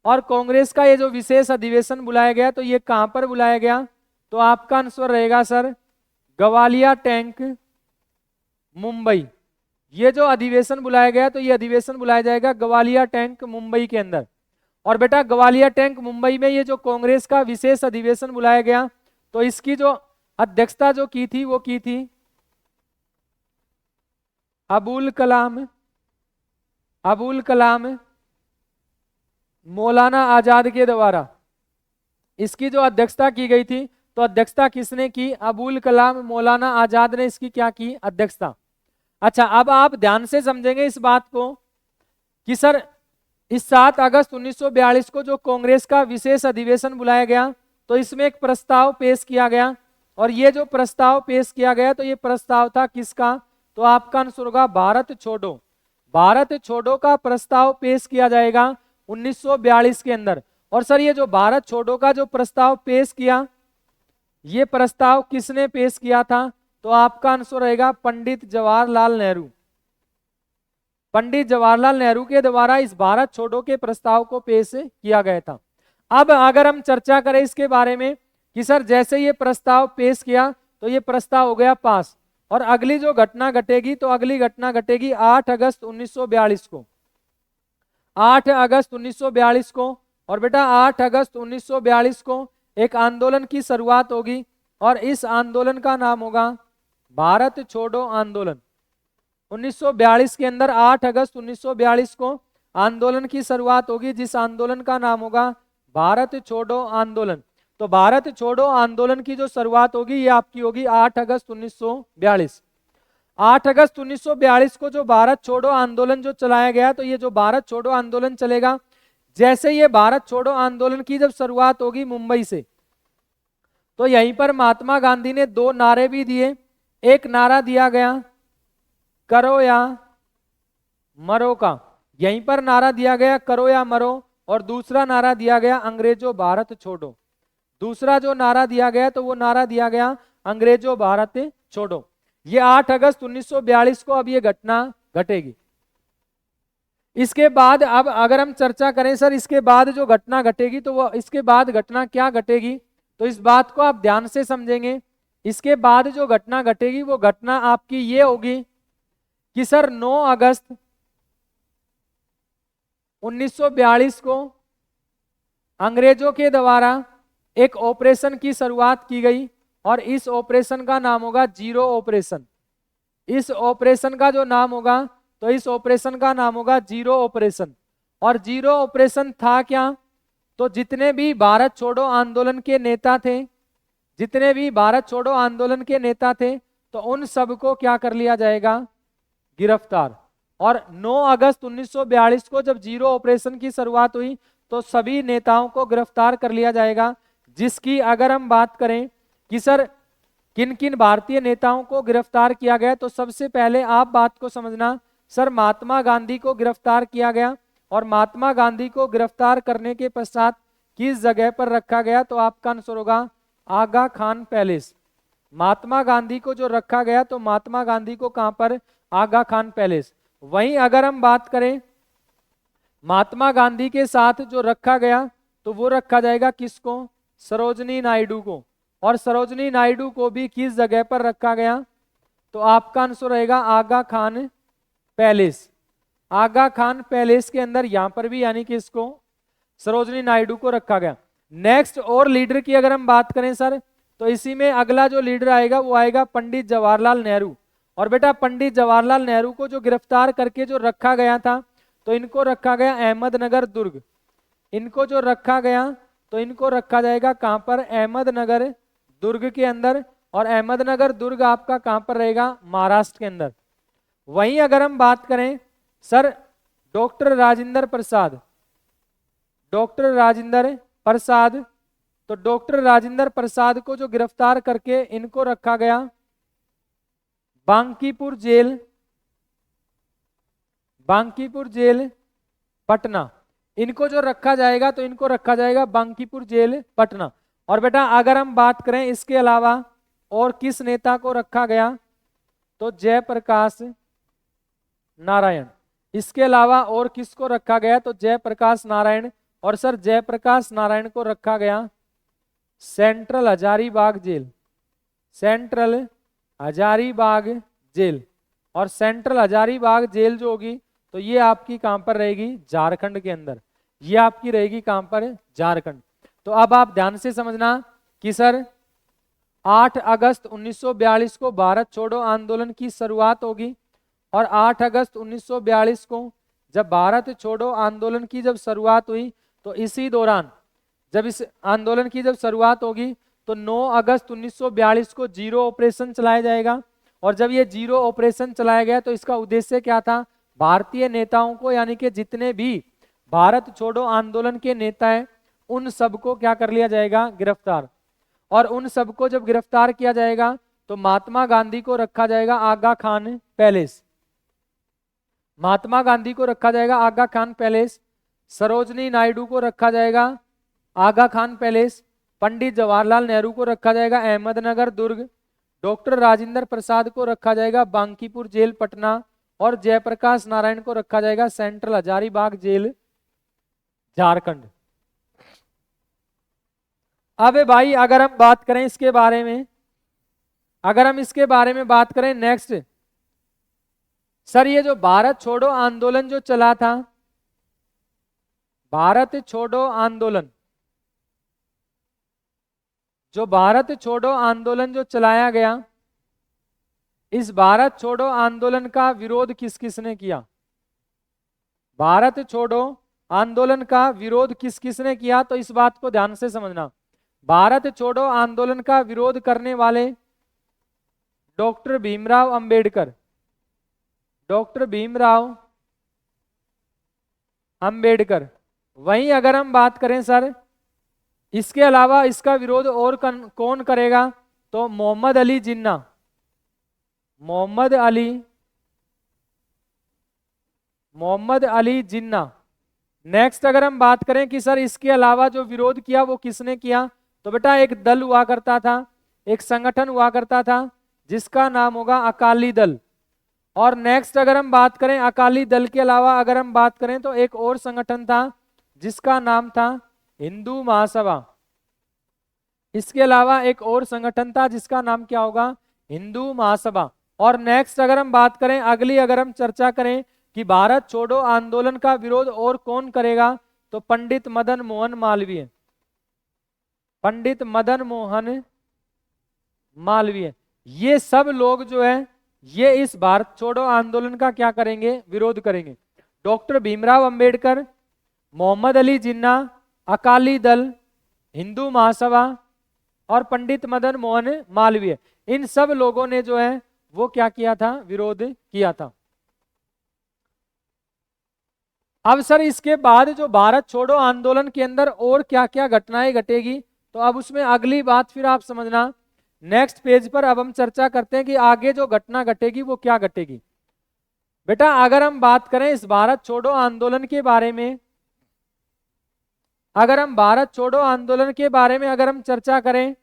और कांग्रेस का ये जो विशेष अधिवेशन बुलाया गया तो ये कहां पर बुलाया गया, तो आपका आंसर रहेगा सर गवालिया टैंक, मुंबई। ये जो अधिवेशन बुलाया गया तो ये अधिवेशन बुलाया जाएगा गवालिया टैंक, मुंबई के अंदर। और बेटा गवालिया टैंक, मुंबई में ये जो कांग्रेस का विशेष अधिवेशन बुलाया गया तो इसकी जो अध्यक्षता जो की थी वो की थी अबुल कलाम मौलाना आजाद के द्वारा। इसकी जो अध्यक्षता की गई थी, तो अध्यक्षता किसने की? अबुल कलाम मौलाना आजाद ने इसकी क्या की? अध्यक्षता। अच्छा, अब आप ध्यान से समझेंगे इस बात को कि सर इस 7 अगस्त 1942 को जो कांग्रेस का विशेष अधिवेशन बुलाया गया, तो इसमें एक प्रस्ताव पेश किया गया, और ये जो प्रस्ताव पेश किया गया, तो ये प्रस्ताव था किसका? तो आपका आंसर होगा भारत छोड़ो। भारत छोड़ो का प्रस्ताव पेश किया जाएगा 1942 के अंदर। और सर ये जो भारत छोड़ो का जो प्रस्ताव पेश किया, ये प्रस्ताव किसने पेश किया था? तो आपका आंसर रहेगा पंडित जवाहरलाल नेहरू। पंडित जवाहरलाल नेहरू के द्वारा इस भारत छोड़ो के प्रस्ताव को पेश किया गया था। अब अगर हम चर्चा करें इसके बारे में कि सर जैसे ये प्रस्ताव पेश किया, तो ये प्रस्ताव हो गया पास, और अगली जो घटना घटेगी, तो अगली घटना घटेगी 8 अगस्त 1942 को। 8 अगस्त 1942 को, और बेटा 8 अगस्त 1942 को एक आंदोलन की शुरुआत होगी, और इस आंदोलन का नाम होगा भारत छोड़ो आंदोलन। 1942 के अंदर 8 अगस्त 1942 को आंदोलन की शुरुआत होगी, जिस आंदोलन का नाम होगा भारत छोड़ो आंदोलन। तो भारत छोड़ो आंदोलन की जो शुरुआत होगी, ये आपकी होगी 8 अगस्त 1942। 8 अगस्त 1942 को जो भारत छोड़ो आंदोलन जो चलाया गया, तो ये जो भारत छोड़ो आंदोलन चलेगा, जैसे ये भारत छोड़ो आंदोलन की जब शुरुआत होगी मुंबई से, तो यहीं पर महात्मा गांधी ने 2 नारे भी दिए। एक नारा दिया गया करो या मरो का, यहीं पर नारा दिया गया करो या मरो, और दूसरा नारा दिया गया अंग्रेजों भारत छोड़ो। दूसरा जो नारा दिया गया, तो वो नारा दिया गया अंग्रेजों भारत छोड़ो। ये 8 अगस्त 1942 को अब ये घटना घटेगी। इसके बाद अब अगर हम चर्चा करें सर इसके बाद जो घटना घटेगी, तो वो इसके बाद घटना क्या घटेगी, तो इस बात को आप ध्यान से समझेंगे। इसके बाद जो घटना घटेगी, वो घटना आपकी ये होगी कि सर 9 अगस्त 1942 को अंग्रेजों के द्वारा एक ऑपरेशन की शुरुआत की गई, और इस ऑपरेशन का नाम होगा जीरो ऑपरेशन। इस ऑपरेशन का जो नाम होगा, तो इस ऑपरेशन का नाम होगा जीरो ऑपरेशन। और जीरो ऑपरेशन था क्या? तो जितने भी भारत छोड़ो आंदोलन के नेता थे, जितने भी भारत छोड़ो आंदोलन के नेता थे, तो उन सबको क्या कर लिया जाएगा? गिरफ्तार। और 9 अगस्त 1942 को जब जीरो ऑपरेशन की शुरुआत हुई, तो सभी नेताओं को गिरफ्तार कर लिया जाएगा, जिसकी अगर हम बात करें कि सर किन किन भारतीय नेताओं को गिरफ्तार किया गया, तो सबसे पहले आप बात को समझना, सर महात्मा गांधी को गिरफ्तार किया गया, और महात्मा गांधी को गिरफ्तार करने के पश्चात किस जगह पर रखा गया, तो आपका आंसर होगा आगा खान पैलेस। महात्मा गांधी को जो रखा गया, तो महात्मा गांधी को कहां पर? आगा खान पैलेस। वहीं अगर हम बात करें महात्मा गांधी के साथ जो रखा गया, तो वो रखा जाएगा किसको? सरोजनी नायडू को। और सरोजनी नायडू को भी किस जगह पर रखा गया? तो आपका आंसर रहेगा आगा खान पैलेस। आगा खान पैलेस के अंदर यहां पर भी यानी कि इसको सरोजनी नायडू को रखा गया। नेक्स्ट और लीडर की अगर हम बात करें सर, तो इसी में अगला जो लीडर आएगा वो आएगा पंडित जवाहरलाल नेहरू। और बेटा पंडित जवाहरलाल नेहरू को जो गिरफ्तार करके जो रखा गया था, तो इनको रखा गया अहमदनगर दुर्ग। इनको जो रखा गया, तो इनको रखा जाएगा कहां पर? अहमदनगर दुर्ग के अंदर। और अहमदनगर दुर्ग आपका कहां पर रहेगा? महाराष्ट्र के अंदर। वहीं अगर हम बात करें sir doctor Rajendra Prasad, doctor Rajendra Prasad, तो डॉक्टर राजेंद्र प्रसाद को जो गिरफ्तार करके इनको रखा गया बांकीपुर जेल, बांकीपुर जेल पटना। इनको जो रखा जाएगा, तो इनको रखा जाएगा बांकीपुर जेल पटना। और बेटा अगर हम बात करें इसके अलावा और किस नेता को रखा गया, तो जयप्रकाश नारायण। इसके अलावा और किसको रखा गया? तो जयप्रकाश नारायण। और सर जयप्रकाश नारायण को रखा गया central Hazaribagh jail, central Hazaribagh jail. और सेंट्रल हजारीबाग जेल जो होगी, तो ये आपकी कहां पर रहेगी? झारखंड के अंदर। ये आपकी रहेगी कहां पर? झारखंड। तो अब आप ध्यान से समझना कि सर 8 अगस्त 1942 को भारत छोड़ो आंदोलन की शुरुआत होगी। और 8 अगस्त 1942 को जब भारत छोड़ो आंदोलन की जब शुरुआत हुई, तो इसी दौरान जब इस आंदोलन की जब शुरुआत होगी तो 9 अगस्त 1942 को जीरो ऑपरेशन चलाया जाएगा। और जब ये जीरो ऑपरेशन चलाया गया तो इसका उद्देश्य क्या था? भारतीय नेताओं को, यानी कि जितने भी भारत छोड़ो आंदोलन के नेता हैं, उन सबको क्या कर लिया जाएगा? गिरफ्तार। और उन सबको जब गिरफ्तार किया जाएगा तो महात्मा गांधी को रखा जाएगा आगा खान पैलेस। महात्मा गांधी को रखा जाएगा आगा खान पैलेस, सरोजनी नायडू को रखा जाएगा आगा खान पैलेस, पंडित जवाहरलाल नेहरू को रखा जाएगा अहमदनगर दुर्ग, डॉक्टर राजेंद्र प्रसाद को रखा जाएगा बांकीपुर जेल पटना, और जयप्रकाश नारायण को रखा जाएगा सेंट्रल हजारीबाग जेल झारखंड। अब भाई अगर हम बात करें इसके बारे में, अगर हम इसके बारे में बात करें नेक्स्ट, सर ये जो भारत छोड़ो आंदोलन जो चला था, भारत छोड़ो आंदोलन, जो भारत छोड़ो आंदोलन जो चलाया गया, इस भारत छोड़ो आंदोलन का विरोध किस किसने किया? भारत छोड़ो आंदोलन का विरोध किस किसने किया? तो इस बात को ध्यान से समझना। भारत छोड़ो आंदोलन का विरोध करने वाले डॉक्टर भीमराव अंबेडकर, डॉक्टर भीमराव अंबेडकर। वहीं अगर हम बात करें सर, इसके अलावा इसका विरोध और कौन करेगा? तो मोहम्मद अली जिन्ना, मोहम्मद अली जिन्ना। नेक्स्ट अगर हम बात करें कि सर इसके अलावा जो विरोध किया वो किसने किया, तो बेटा एक दल हुआ करता था, एक संगठन हुआ करता था जिसका नाम होगा अकाली दल। और नेक्स्ट अगर हम बात करें अकाली दल के अलावा अगर हम बात करें तो एक और संगठन था जिसका नाम था हिंदू महासभा। इसके अलावा एक और संगठन था जिसका नाम क्या होगा? हिंदू महासभा। और नेक्स्ट अगर हम बात करें, अगली अगर हम चर्चा करें कि भारत छोड़ो आंदोलन का विरोध और कौन करेगा, तो पंडित मदन मोहन मालवीय, पंडित मदन मोहन मालवीय। ये सब लोग जो है ये इस भारत छोड़ो आंदोलन का क्या करेंगे? विरोध करेंगे। डॉक्टर भीमराव अंबेडकर, मोहम्मद अली जिन्ना, अकाली दल, हिंदू महासभा और पंडित मदन मोहन मालवीय, इन सब लोगों ने जो है वो क्या किया था? विरोध किया था। अब सर इसके बाद जो भारत छोड़ो आंदोलन के अंदर और क्या क्या घटनाएं घटेगी, तो अब उसमें अगली बात फिर आप समझना नेक्स्ट पेज पर। अब हम चर्चा करते हैं कि आगे जो घटना घटेगी वो क्या घटेगी। बेटा अगर हम बात करें इस भारत छोड़ो आंदोलन के बारे में, अगर हम भारत छोड़ो आंदोलन के बारे में अगर हम चर्चा करें,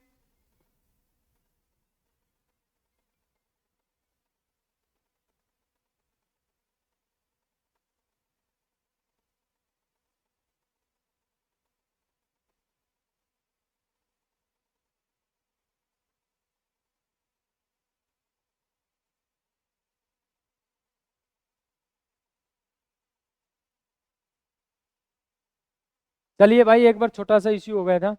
चलिए भाई एक बार छोटा सा इश्यू हो गया था।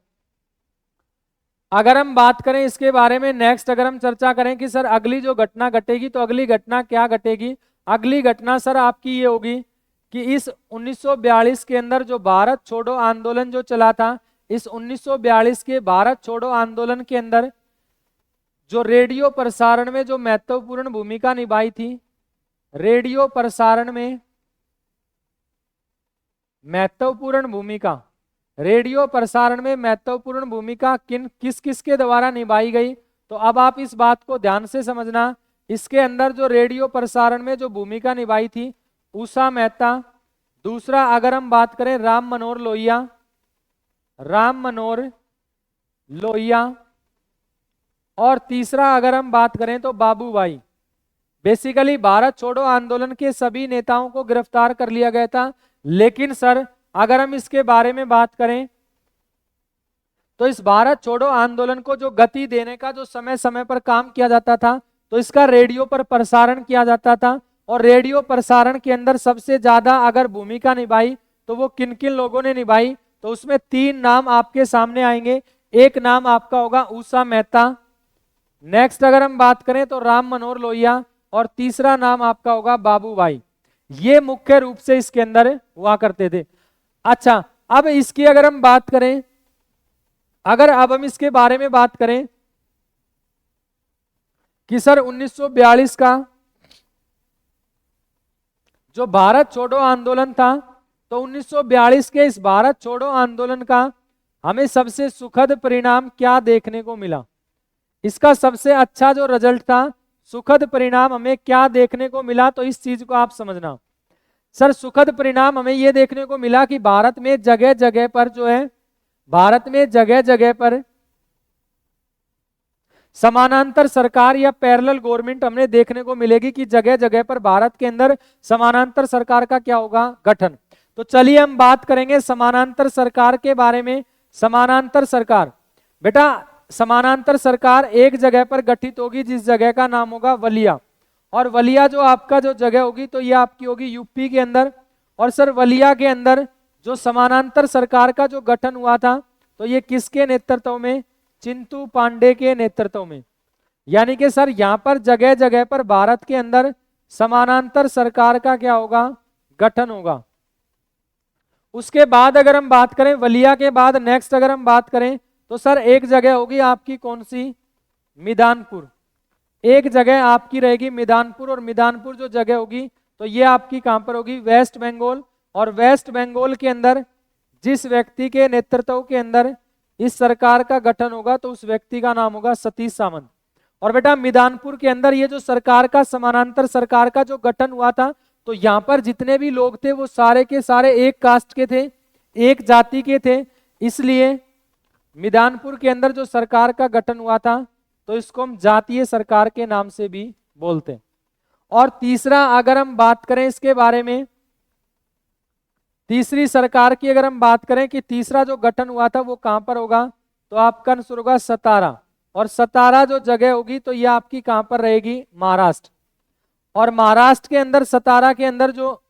अगर हम बात करें इसके बारे में नेक्स्ट, अगर हम चर्चा करें कि सर अगली जो घटना घटेगी, तो अगली घटना क्या घटेगी? अगली घटना सर आपकी ये होगी कि इस 1942 के अंदर जो भारत छोड़ो आंदोलन जो चला था, इस 1942 के भारत छोड़ो आंदोलन के अंदर जो रेडियो प्रसारण में जो महत्वपूर्ण भूमिका निभाई थी, रेडियो प्रसारण में महत्वपूर्ण भूमिका, रेडियो प्रसारण में महत्वपूर्ण भूमिका किस किस के द्वारा निभाई गई? तो अब आप इस बात को ध्यान से समझना। इसके अंदर जो रेडियो प्रसारण में जो भूमिका निभाई थी उषा मेहता, दूसरा अगर हम बात करें राम मनोहर लोहिया, राम मनोहर लोहिया, और तीसरा अगर हम बात करें तो बाबू भाई। बेसिकली भारत छोड़ो आंदोलन के सभी नेताओं को गिरफ्तार कर लिया गया था। लेकिन सर अगर हम इसके बारे में बात करें तो इस भारत छोड़ो आंदोलन को जो गति देने का जो समय समय पर काम किया जाता था, तो इसका रेडियो पर प्रसारण किया जाता था। और रेडियो प्रसारण के अंदर सबसे ज्यादा अगर भूमिका निभाई तो वो किन किन लोगों ने निभाई, तो उसमें 3 नाम आपके सामने आएंगे। एक नाम आपका होगा उषा मेहता, नेक्स्ट अगर हम बात करें तो राम मनोहर लोहिया, और तीसरा नाम आपका होगा बाबू भाई। ये मुख्य रूप से इसके अंदर हुआ करते थे। अच्छा, अब इसकी अगर हम बात करें, अगर अब हम इसके बारे में बात करें कि सर 1942 का जो भारत छोड़ो आंदोलन था, तो 1942 के इस भारत छोड़ो आंदोलन का हमें सबसे सुखद परिणाम क्या देखने को मिला? इसका सबसे अच्छा जो रिजल्ट था, सुखद परिणाम हमें क्या देखने को मिला? तो इस चीज को आप समझना। सर सुखद परिणाम हमें यह देखने को मिला कि भारत में जगह जगह पर जो है, भारत में जगह जगह पर समानांतर सरकार या पैरेलल गवर्नमेंट हमने देखने को मिलेगी कि जगह जगह पर भारत के अंदर समानांतर सरकार का क्या होगा? गठन। तो चलिए हम बात करेंगे समानांतर सरकार के बारे में। समानांतर सरकार, बेटा समानांतर सरकार एक जगह पर गठित होगी जिस जगह का नाम होगा वलिया, और वलिया जो आपका जो जगह होगी तो ये आपकी होगी यूपी के अंदर। और सर वलिया के अंदर जो समानांतर सरकार का जो गठन हुआ था, तो ये किसके नेतृत्व में? चिंतु पांडे के नेतृत्व में। यानी कि सर यहां पर जगह जगह पर भारत के अंदर समानांतर सरकार का क्या होगा? गठन होगा। उसके बाद अगर हम बात करें वलिया के बाद नेक्स्ट अगर हम बात करें तो सर एक जगह होगी आपकी कौन सी? मिदानपुर। एक जगह आपकी रहेगी मिदानपुर, और मिदानपुर जो जगह होगी तो ये आपकी कहां पर होगी? वेस्ट बंगाल। और वेस्ट बंगाल के अंदर जिस व्यक्ति के नेतृत्व के अंदर इस सरकार का गठन होगा तो उस व्यक्ति का नाम होगा सतीश सामंत। और बेटा मिदानपुर के अंदर ये जो सरकार का समानांतर सरकार का जो गठन हुआ था, तो यहां पर जितने भी लोग थे वो सारे के सारे एक कास्ट के थे, एक जाति के थे। इसलिए मिदानपुर के अंदर जो सरकार का गठन हुआ था तो इसको हम जातीय सरकार के नाम से भी बोलते हैं। और तीसरा अगर हम बात करें इसके बारे में, तीसरी सरकार की अगर हम बात करें कि तीसरा जो गठन हुआ था वो कहां पर होगा? तो आपका आंसर होगा सतारा। और सतारा जो जगह होगी तो यह आपकी कहां पर रहेगी? महाराष्ट्र। और महाराष्ट्र के अंदर सतारा के अंदर जो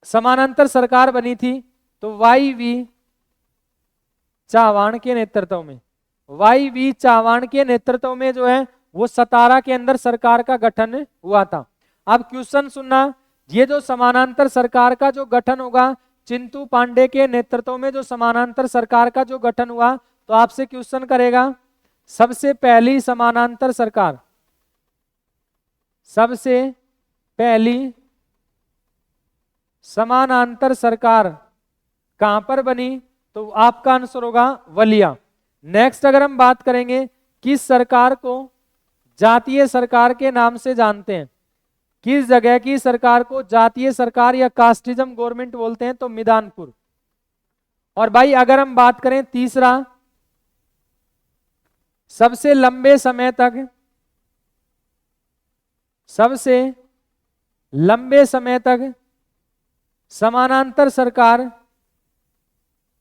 समानांतर सरकार बनी थी तो वाई वी चव्हाण के नेतृत्व में, वाई वी चव्हाण के नेतृत्व में जो है वो सतारा के अंदर सरकार का गठन हुआ था। अब क्वेश्चन सुनना, ये जो समानांतर सरकार का जो गठन होगा चिंतु पांडे के नेतृत्व में, जो समानांतर सरकार का जो गठन हुआ, तो आपसे क्वेश्चन करेगा सबसे पहली समानांतर सरकार, सबसे पहली समानांतर सरकार कहां पर बनी? तो आपका आंसर होगा वलिया। नेक्स्ट अगर हम बात करेंगे किस सरकार को जातीय सरकार के नाम से जानते हैं, किस जगह की सरकार को जातीय सरकार या कास्टिज्म गवर्नमेंट बोलते हैं, तो मिदानपुर। और भाई अगर हम बात करें तीसरा, सबसे लंबे समय तक, सबसे लंबे समय तक समानांतर सरकार,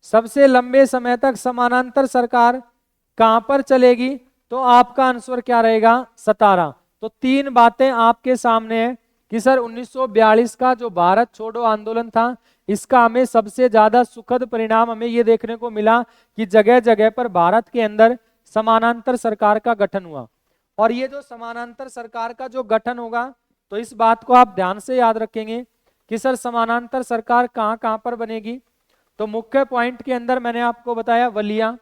सबसे लंबे समय तक समानांतर सरकार कहां पर चलेगी? तो आपका आंसर क्या रहेगा? सतारा। तो तीन बातें आपके सामने है कि सर 1942 का जो भारत छोड़ो आंदोलन था, इसका हमें सबसे ज्यादा सुखद परिणाम हमें यह देखने को मिला कि जगह जगह पर भारत के अंदर समानांतर सरकार का गठन हुआ। और ये जो समानांतर सरकार का जो गठन होगा तो इस बात को आप ध्यान से याद रखेंगे कि सर समानांतर सरकार कहां कहां पर बनेगी। तो मुख्य पॉइंट के अंदर मैंने आपको बताया वलिया,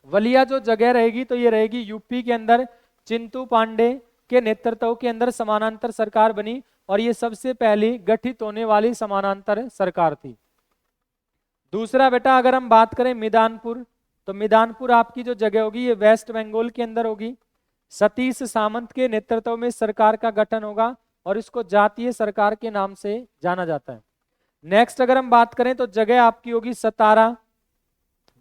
वलिया जो जगह रहेगी तो ये रहेगी यूपी के अंदर, चिंतु पांडे के नेतृत्व के अंदर समानांतर सरकार बनी और ये सबसे पहली गठित होने वाली समानांतर सरकार थी। दूसरा बेटा अगर हम बात करें मिदानपुर, तो मिदानपुर आपकी जो जगह होगी ये वेस्ट बंगाल के अंदर होगी। सतीश सामंत के नेतृत्व में सरकार का गठन होगा और इसको जातीय सरकार के नाम से जाना जाता है। नेक्स्ट अगर हम बात करें तो जगह आपकी होगी सतारा,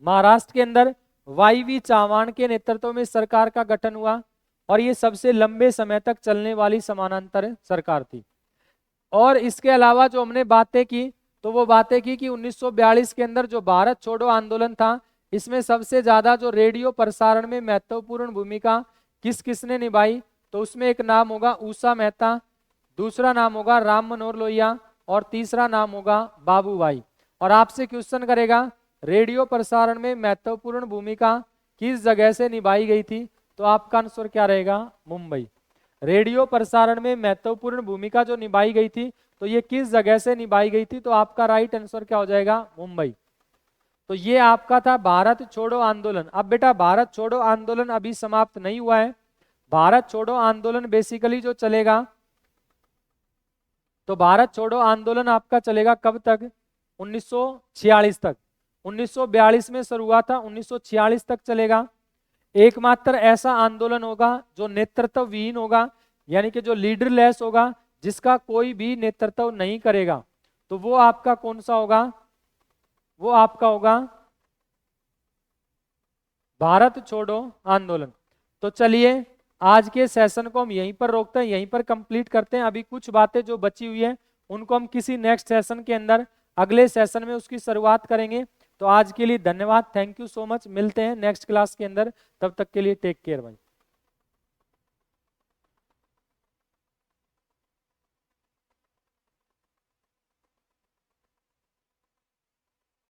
महाराष्ट्र के अंदर वाई वी चव्हाण के नेतृत्व में सरकार का गठन हुआ और ये सबसे लंबे समय तक चलने वाली समानांतर सरकार थी। और इसके अलावा जो हमने बातें की तो वो बातें की कि 1942 के अंदर जो भारत छोड़ो आंदोलन था, इसमें सबसे ज्यादा जो रेडियो प्रसारण में महत्वपूर्ण भूमिका किस किसने निभाई, तो उसमें एक नाम होगा ऊषा मेहता, दूसरा नाम होगा राम मनोहर लोहिया और तीसरा नाम होगा बाबू भाई। और आपसे क्वेश्चन करेगा रेडियो प्रसारण में महत्वपूर्ण भूमिका किस जगह से निभाई गई थी? तो आपका आंसर क्या रहेगा? मुंबई। रेडियो प्रसारण में महत्वपूर्ण भूमिका जो निभाई गई थी, तो ये किस जगह से निभाई गई थी? तो आपका राइट आंसर क्या हो जाएगा? मुंबई। तो ये आपका था भारत छोड़ो आंदोलन। अब बेटा भारत छोड़ो आंदोलन अभी समाप्त नहीं हुआ है। भारत छोड़ो आंदोलन बेसिकली जो चलेगा, तो भारत छोड़ो आंदोलन आपका चलेगा कब तक? 1946 तक। 1942 में शुरू हुआ था, 1946 तक चलेगा। एकमात्र ऐसा आंदोलन होगा जो नेतृत्व विहीन होगा, यानी कि जो लीडरलेस होगा, जिसका कोई भी नेतृत्व नहीं करेगा, तो वो आपका कौन सा होगा? वो आपका होगा भारत छोड़ो आंदोलन। तो चलिए आज के सेशन को हम यहीं पर रोकते हैं, यहीं पर कंप्लीट करते हैं। अभी कुछ बातें जो बची हुई है उनको हम किसी नेक्स्ट सेशन के अंदर, अगले सेशन में उसकी शुरुआत करेंगे। तो आज के लिए धन्यवाद, थैंक यू सो मच। मिलते हैं नेक्स्ट क्लास के अंदर, तब तक के लिए टेक केयर भाई।